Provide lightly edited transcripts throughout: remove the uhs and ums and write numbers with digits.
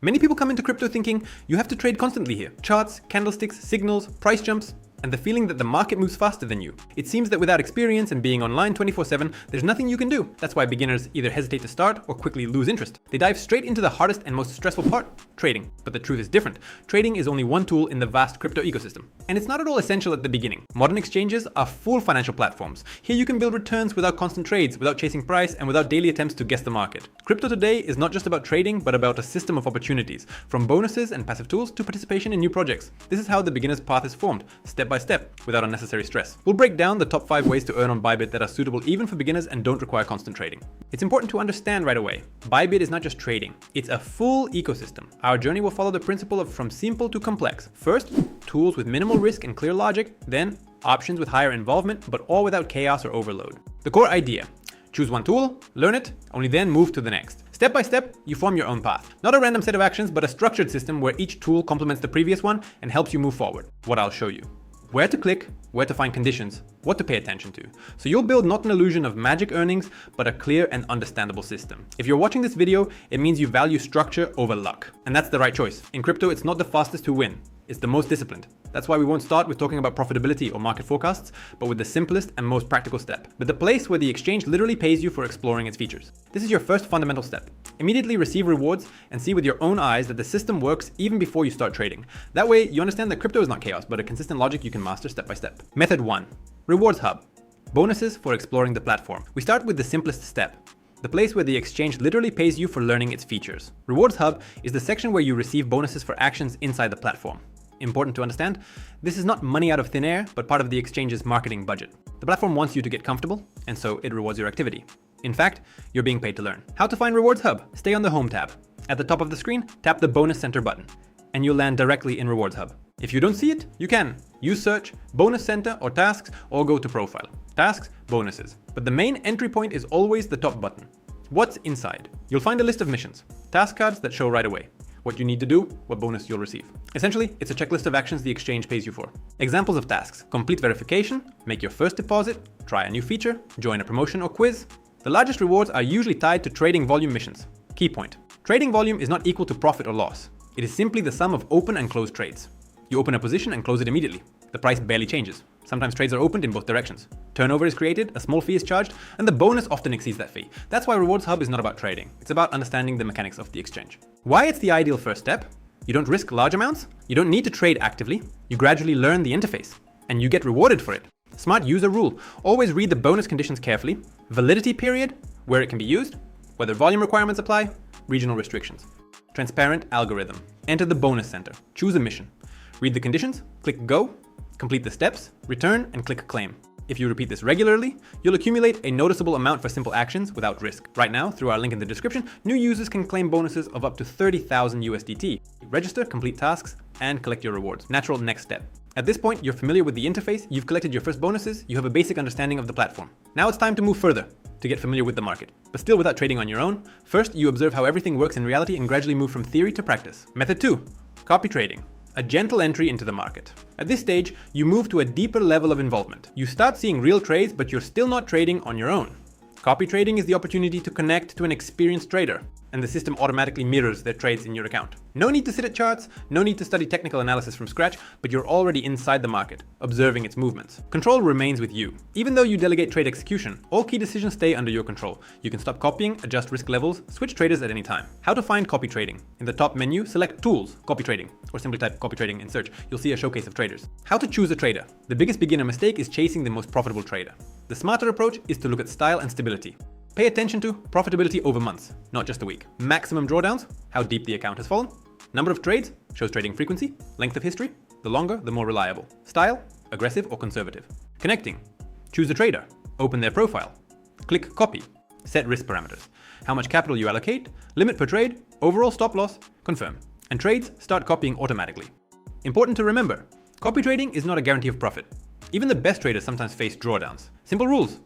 Many people come into crypto thinking you have to trade constantly here. Charts, candlesticks, signals, price jumps, and the feeling that the market moves faster than you. It seems that without experience and being online 24/7, there's nothing you can do. That's why beginners either hesitate to start or quickly lose interest. They dive straight into the hardest and most stressful part, trading. But the truth is different. Trading is only one tool in the vast crypto ecosystem. And it's not at all essential at the beginning. Modern exchanges are full financial platforms. Here you can build returns without constant trades, without chasing price, and without daily attempts to guess the market. Crypto today is not just about trading, but about a system of opportunities, from bonuses and passive tools to participation in new projects. This is how the beginner's path is formed, step by step, without unnecessary stress. We'll break down the top 5 ways to earn on Bybit that are suitable even for beginners and don't require constant trading. It's important to understand right away, Bybit is not just trading, it's a full ecosystem. Our journey will follow the principle of from simple to complex. First, tools with minimal risk and clear logic, then options with higher involvement, but all without chaos or overload. The core idea: choose one tool, learn it, only then move to the next. Step by step, you form your own path. Not a random set of actions, but a structured system where each tool complements the previous one and helps you move forward. What I'll show you. Where to click, where to find conditions, what to pay attention to. So you'll build not an illusion of magic earnings, but a clear and understandable system. If you're watching this video, it means you value structure over luck. And that's the right choice. In crypto, it's not the fastest to win. It's the most disciplined. That's why we won't start with talking about profitability or market forecasts, but with the simplest and most practical step. But the place where the exchange literally pays you for exploring its features. This is your first fundamental step. Immediately receive rewards and see with your own eyes that the system works even before you start trading. That way, you understand that crypto is not chaos, but a consistent logic you can master step by step. Method 1. Rewards Hub. Bonuses for exploring the platform. We start with the simplest step. The place where the exchange literally pays you for learning its features. Rewards Hub is the section where you receive bonuses for actions inside the platform. Important to understand, this is not money out of thin air, but part of the exchange's marketing budget. The platform wants you to get comfortable, and so it rewards your activity. In fact, you're being paid to learn. How to find Rewards Hub? Stay on the Home tab. At the top of the screen, tap the Bonus Center button, and you'll land directly in Rewards Hub. If you don't see it, you can. Use search, Bonus Center, or Tasks, or go to Profile. Tasks, Bonuses. But the main entry point is always the top button. What's inside? You'll find a list of missions, task cards that show right away what you need to do, what bonus you'll receive. Essentially, it's a checklist of actions the exchange pays you for. Examples of tasks: complete verification, make your first deposit, try a new feature, join a promotion or quiz. The largest rewards are usually tied to trading volume missions. Key point: trading volume is not equal to profit or loss. It is simply the sum of open and closed trades. You open a position and close it immediately. The price barely changes. Sometimes trades are opened in both directions. Turnover is created, a small fee is charged, and the bonus often exceeds that fee. That's why Rewards Hub is not about trading. It's about understanding the mechanics of the exchange. Why it's the ideal first step? You don't risk large amounts, you don't need to trade actively, you gradually learn the interface, and you get rewarded for it. Smart user rule: always read the bonus conditions carefully, validity period, where it can be used, whether volume requirements apply, regional restrictions. Transparent algorithm. Enter the bonus center, choose a mission. Read the conditions, click go, complete the steps, return, and click claim. If you repeat this regularly, you'll accumulate a noticeable amount for simple actions without risk. Right now, through our link in the description, new users can claim bonuses of up to 30,000 USDT. Register, complete tasks, and collect your rewards. Natural next step. At this point, you're familiar with the interface, you've collected your first bonuses, you have a basic understanding of the platform. Now it's time to move further, to get familiar with the market. But still without trading on your own, first you observe how everything works in reality and gradually move from theory to practice. Method 2. Copy trading. A gentle entry into the market. At this stage, you move to a deeper level of involvement. You start seeing real trades, but you're still not trading on your own. Copy trading is the opportunity to connect to an experienced trader, and the system automatically mirrors their trades in your account. No need to sit at charts, no need to study technical analysis from scratch, but you're already inside the market, observing its movements. Control remains with you. Even though you delegate trade execution, all key decisions stay under your control. You can stop copying, adjust risk levels, switch traders at any time. How to find copy trading? In the top menu, select Tools, Copy Trading, or simply type copy trading in search. You'll see a showcase of traders. How to choose a trader? The biggest beginner mistake is chasing the most profitable trader. The smarter approach is to look at style and stability. Pay attention to profitability over months, not just a week. Maximum drawdowns, how deep the account has fallen. Number of trades, shows trading frequency. Length of history, the longer, the more reliable. Style, aggressive or conservative. Connecting, choose a trader, open their profile. Click copy, set risk parameters. How much capital you allocate, limit per trade, overall stop loss, confirm. And trades start copying automatically. Important to remember, copy trading is not a guarantee of profit. Even the best traders sometimes face drawdowns. Simple rules.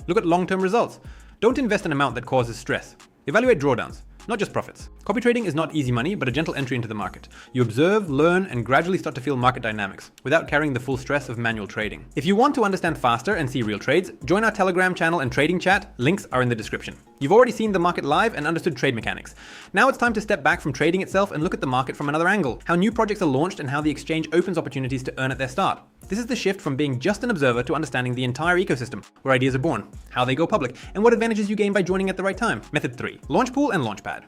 Look at long-term results. Don't invest an amount that causes stress. Evaluate drawdowns. not just profits. Copy trading is not easy money, but a gentle entry into the market. You observe, learn, and gradually start to feel market dynamics without carrying the full stress of manual trading. If you want to understand faster and see real trades, join our Telegram channel and trading chat. Links are in the description. You've already seen the market live and understood trade mechanics. Now it's time to step back from trading itself and look at the market from another angle. How new projects are launched and how the exchange opens opportunities to earn at their start. This is the shift from being just an observer to understanding the entire ecosystem, where ideas are born, how they go public, and what advantages you gain by joining at the right time. Method 3. Launchpool and Launchpad.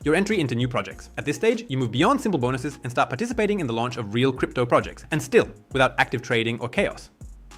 Your entry into new projects. At this stage, you move beyond simple bonuses and start participating in the launch of real crypto projects, and still without active trading or chaos.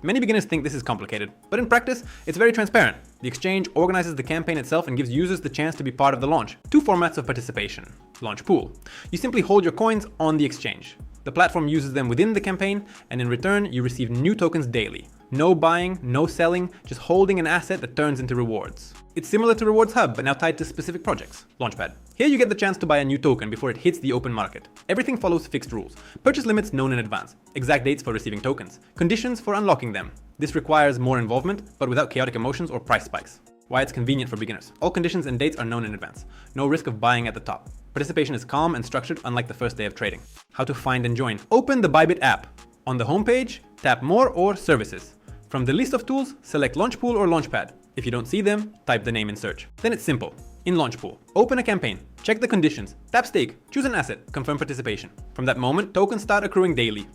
Many beginners think this is complicated, but in practice, it's very transparent. The exchange organizes the campaign itself and gives users the chance to be part of the launch. 2 formats of participation. Launchpool. You simply hold your coins on the exchange. The platform uses them within the campaign, and in return, you receive new tokens daily. No buying, no selling, just holding an asset that turns into rewards. It's similar to Rewards Hub, but now tied to specific projects. Launchpad. Here you get the chance to buy a new token before it hits the open market. Everything follows fixed rules. Purchase limits known in advance. Exact dates for receiving tokens. Conditions for unlocking them. This requires more involvement, but without chaotic emotions or price spikes. Why it's convenient for beginners. All conditions and dates are known in advance. No risk of buying at the top. Participation is calm and structured, unlike the first day of trading. How to find and join. Open the Bybit app. On the homepage, tap More or Services. From the list of tools, select Launchpool or Launchpad. If you don't see them, type the name in search. Then it's simple. In Launchpool, open a campaign, check the conditions, tap stake, choose an asset, confirm participation. From that moment, tokens start accruing daily.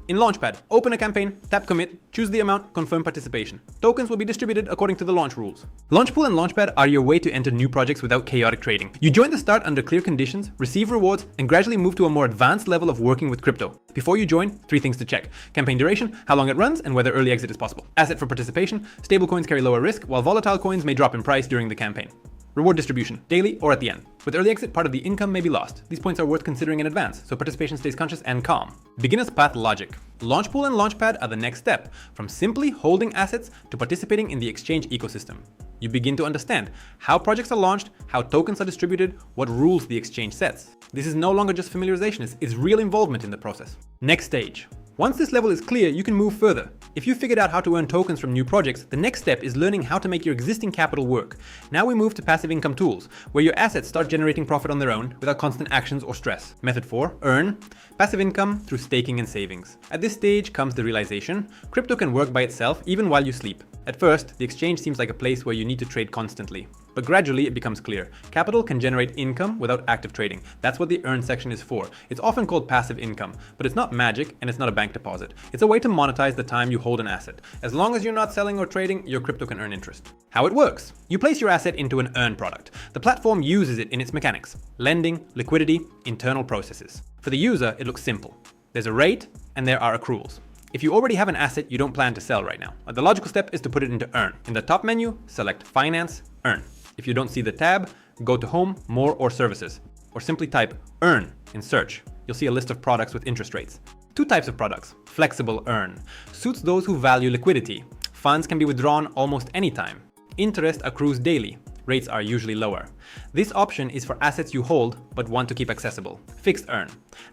In Launchpad, open a campaign, tap commit, choose the amount, confirm participation. Tokens will be distributed according to the launch rules. Launchpool and Launchpad are your way to enter new projects without chaotic trading. You join the start under clear conditions, receive rewards, and gradually move to a more advanced level of working with crypto. Before you join, 3 things to check. Campaign duration, how long it runs, and whether early exit is possible. Asset for participation, stablecoins carry lower risk, while volatile coins may drop in price during the campaign. Reward distribution, daily or at the end. With early exit, part of the income may be lost. These points are worth considering in advance, so participation stays conscious and calm. Beginner's path logic. Launchpool and Launchpad are the next step, from simply holding assets to participating in the exchange ecosystem. You begin to understand how projects are launched, how tokens are distributed, what rules the exchange sets. This is no longer just familiarization, it's real involvement in the process. Next stage. Once this level is clear, you can move further. If you figured out how to earn tokens from new projects, the next step is learning how to make your existing capital work. Now we move to passive income tools, where your assets start generating profit on their own without constant actions or stress. Method 4, earn. Passive income through staking and savings. At this stage comes the realization, crypto can work by itself even while you sleep. At first, the exchange seems like a place where you need to trade constantly. But gradually it becomes clear. Capital can generate income without active trading. That's what the earn section is for. It's often called passive income, but it's not magic and it's not a bank deposit. It's a way to monetize the time you hold an asset. As long as you're not selling or trading, your crypto can earn interest. How it works. You place your asset into an earn product. The platform uses it in its mechanics. Lending, liquidity, internal processes. For the user, it looks simple. There's a rate and there are accruals. If you already have an asset you don't plan to sell right now, the logical step is to put it into Earn. In the top menu, select Finance, Earn. If you don't see the tab, go to Home, More or Services, or simply type Earn in search. You'll see a list of products with interest rates. 2 types of products. Flexible Earn suits those who value liquidity. Funds can be withdrawn almost anytime. Interest accrues daily. Rates are usually lower. This option is for assets you hold but want to keep accessible. Fixed Earn.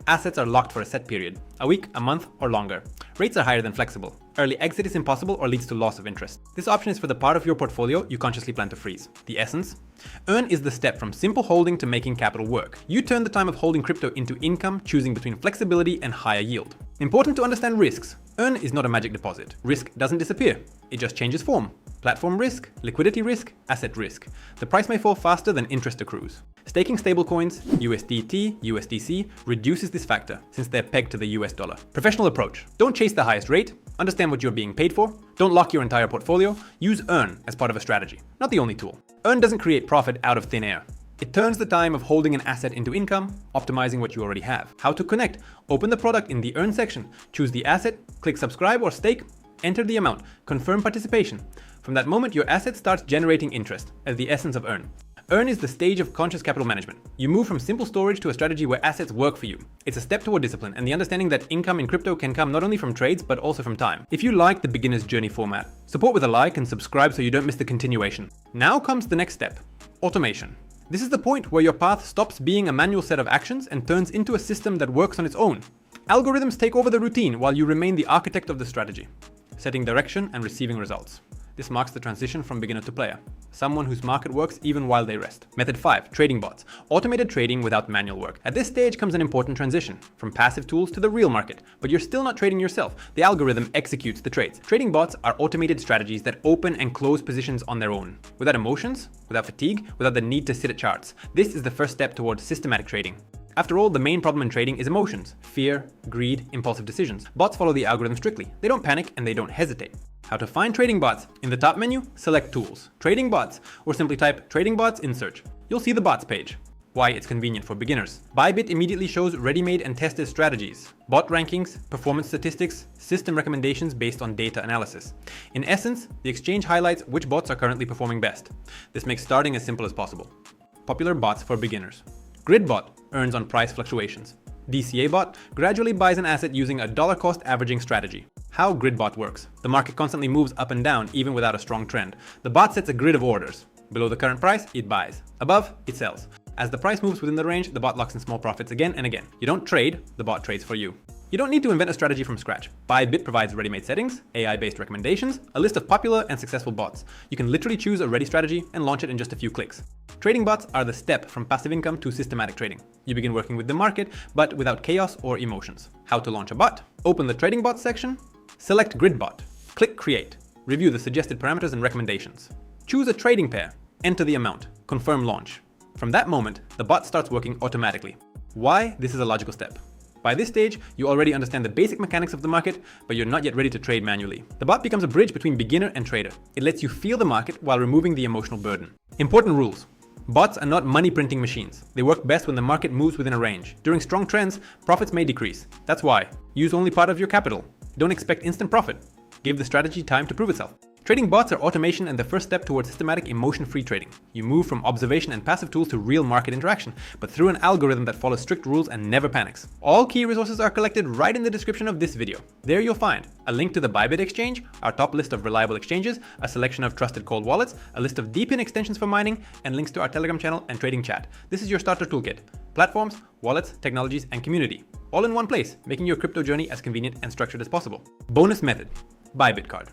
Assets are locked for a set period, a week, a month, or longer. Rates are higher than flexible. Early exit is impossible or leads to loss of interest. This option is for the part of your portfolio you consciously plan to freeze. The essence? Earn is the step from simple holding to making capital work. You turn the time of holding crypto into income, choosing between flexibility and higher yield. Important to understand risks. Earn is not a magic deposit. Risk doesn't disappear. It just changes form. Platform risk, liquidity risk, asset risk. The price may fall faster than interest accrues. Staking stablecoins, USDT, USDC, reduces this factor since they're pegged to the US dollar. Professional approach. Don't chase the highest rate. Understand what you're being paid for. Don't lock your entire portfolio. Use Earn as part of a strategy. Not the only tool. Earn doesn't create profit out of thin air. It turns the time of holding an asset into income, optimizing what you already have. How to connect. Open the product in the Earn section. Choose the asset, click subscribe or stake, enter the amount, confirm participation. From that moment, your asset starts generating interest as the essence of Earn. Earn is the stage of conscious capital management. You move from simple storage to a strategy where assets work for you. It's a step toward discipline and the understanding that income in crypto can come not only from trades, but also from time. If you like the beginner's journey format, support with a like and subscribe so you don't miss the continuation. Now comes the next step, automation. This is the point where your path stops being a manual set of actions and turns into a system that works on its own. Algorithms take over the routine while you remain the architect of the strategy, setting direction and receiving results. This marks the transition from beginner to player, someone whose market works even while they rest. Method 5. Trading bots. Automated trading without manual work. At this stage comes an important transition, from passive tools to the real market. But you're still not trading yourself. The algorithm executes the trades. Trading bots are automated strategies that open and close positions on their own, without emotions, without fatigue, without the need to sit at charts. This is the first step towards systematic trading. After all, the main problem in trading is emotions, fear, greed, impulsive decisions. Bots follow the algorithm strictly. They don't panic and they don't hesitate. How to find trading bots? In the top menu, select Tools, Trading Bots, or simply type Trading Bots in search. You'll see the bots page. Why it's convenient for beginners. Bybit immediately shows ready-made and tested strategies, bot rankings, performance statistics, system recommendations based on data analysis. In essence, the exchange highlights which bots are currently performing best. This makes starting as simple as possible. Popular bots for beginners. GridBot earns on price fluctuations. DCA bot gradually buys an asset using a dollar cost averaging strategy. How GridBot works. The market constantly moves up and down even without a strong trend. The bot sets a grid of orders. Below the current price, it buys. Above, it sells. As the price moves within the range, the bot locks in small profits again and again. You don't trade, the bot trades for you. You don't need to invent a strategy from scratch. Bybit provides ready-made settings, AI-based recommendations, a list of popular and successful bots. You can literally choose a ready strategy and launch it in just a few clicks. Trading bots are the step from passive income to systematic trading. You begin working with the market, but without chaos or emotions. How to launch a bot? Open the Trading Bots section, select GridBot, click Create, review the suggested parameters and recommendations. Choose a trading pair, enter the amount, confirm launch. From that moment, the bot starts working automatically. Why? This is a logical step. By this stage, you already understand the basic mechanics of the market, but you're not yet ready to trade manually. The bot becomes a bridge between beginner and trader. It lets you feel the market while removing the emotional burden. Important rules. Bots are not money printing machines. They work best when the market moves within a range. During strong trends, profits may decrease. That's why. Use only part of your capital. Don't expect instant profit. Give the strategy time to prove itself. Trading bots are automation and the first step towards systematic emotion-free trading. You move from observation and passive tools to real market interaction, but through an algorithm that follows strict rules and never panics. All key resources are collected right in the description of this video. There you'll find a link to the Bybit exchange, our top list of reliable exchanges, a selection of trusted cold wallets, a list of DePIN extensions for mining, and links to our Telegram channel and trading chat. This is your starter toolkit. Platforms, wallets, technologies, and community. All in one place, making your crypto journey as convenient and structured as possible. Bonus method. Bybit Card.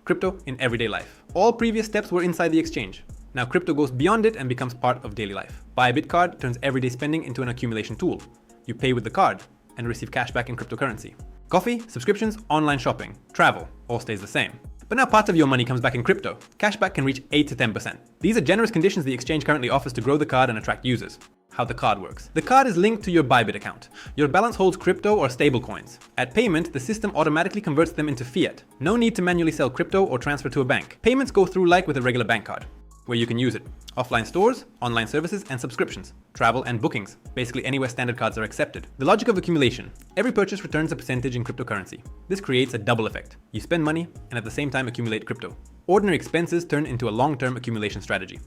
Crypto in everyday life. All previous steps were inside the exchange. Now crypto goes beyond it and becomes part of daily life. Bybit Card turns everyday spending into an accumulation tool. You pay with the card and receive cashback in cryptocurrency. Coffee, subscriptions, online shopping, travel, all stays the same. But now part of your money comes back in crypto. Cashback can reach 8 to 10%. These are generous conditions the exchange currently offers to grow the card and attract users. How the card works. The card is linked to your Bybit account. Your balance holds crypto or stablecoins. At payment, the system automatically converts them into fiat. No need to manually sell crypto or transfer to a bank. Payments go through like with a regular bank card, where you can use it. Offline stores, online services, and subscriptions. Travel and bookings. Basically anywhere standard cards are accepted. The logic of accumulation. Every purchase returns a percentage in cryptocurrency. This creates a double effect. You spend money and at the same time accumulate crypto. Ordinary expenses turn into a long-term accumulation strategy.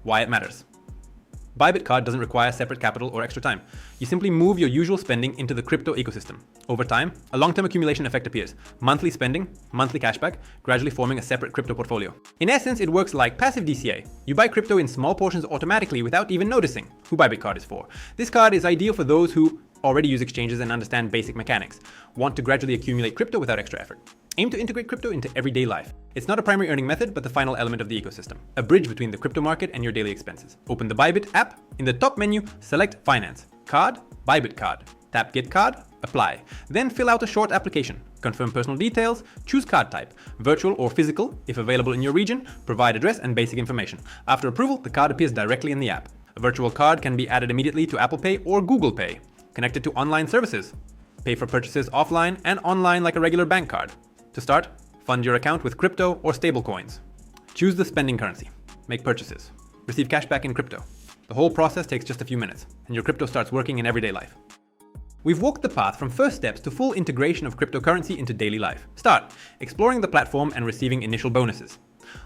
Why it matters. Bybit Card doesn't require separate capital or extra time. You simply move your usual spending into the crypto ecosystem. Over time, a long-term accumulation effect appears. Monthly spending, monthly cashback, gradually forming a separate crypto portfolio. In essence, it works like passive DCA. You buy crypto in small portions automatically without even noticing who Bybit Card is for. This card is ideal for those who already use exchanges and understand basic mechanics, want to gradually accumulate crypto without extra effort. Aim to integrate crypto into everyday life. It's not a primary earning method, but the final element of the ecosystem. A bridge between the crypto market and your daily expenses. Open the Bybit app. In the top menu, select Finance. Card, Bybit Card. Tap Get Card, apply. Then fill out a short application. Confirm personal details, choose card type, virtual or physical, if available in your region, provide address and basic information. After approval, the card appears directly in the app. A virtual card can be added immediately to Apple Pay or Google Pay. Connected to online services. Pay for purchases offline and online like a regular bank card. To start, fund your account with crypto or stablecoins. Choose the spending currency. Make purchases. Receive cashback in crypto. The whole process takes just a few minutes, and your crypto starts working in everyday life. We've walked the path from first steps to full integration of cryptocurrency into daily life. Start exploring the platform and receiving initial bonuses.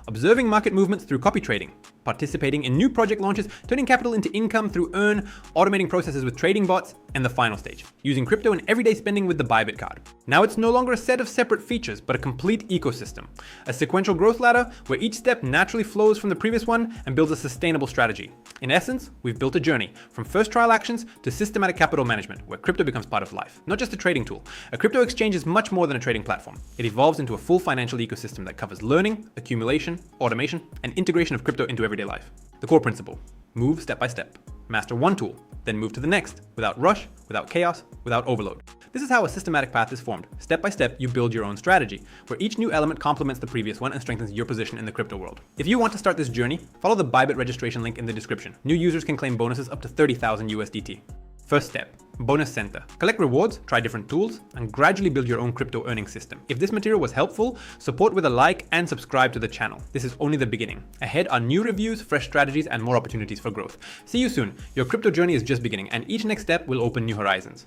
Observing market movements through copy trading. participating in new project launches, turning capital into income through Earn, automating processes with trading bots, and the final stage, using crypto in everyday spending with the Bybit Card. Now it's no longer a set of separate features, but a complete ecosystem. A sequential growth ladder where each step naturally flows from the previous one and builds a sustainable strategy. In essence, we've built a journey from first trial actions to systematic capital management, where crypto becomes part of life, not just a trading tool. A crypto exchange is much more than a trading platform. It evolves into a full financial ecosystem that covers learning, accumulation, automation, and integration of crypto into everyday life. The core principle: move step by step. Master one tool, then move to the next, without rush, without chaos, without overload. This is how a systematic path is formed. Step by step, you build your own strategy, where each new element complements the previous one and strengthens your position in the crypto world. If you want to start this journey, follow the Bybit registration link in the description. New users can claim bonuses up to 30,000 USDT. First step: Bonus Center. Collect rewards, try different tools, and gradually build your own crypto earning system. If this material was helpful, support with a like and subscribe to the channel. This is only the beginning. Ahead are new reviews, fresh strategies, and more opportunities for growth. See you soon. Your crypto journey is just beginning, and each next step will open new horizons.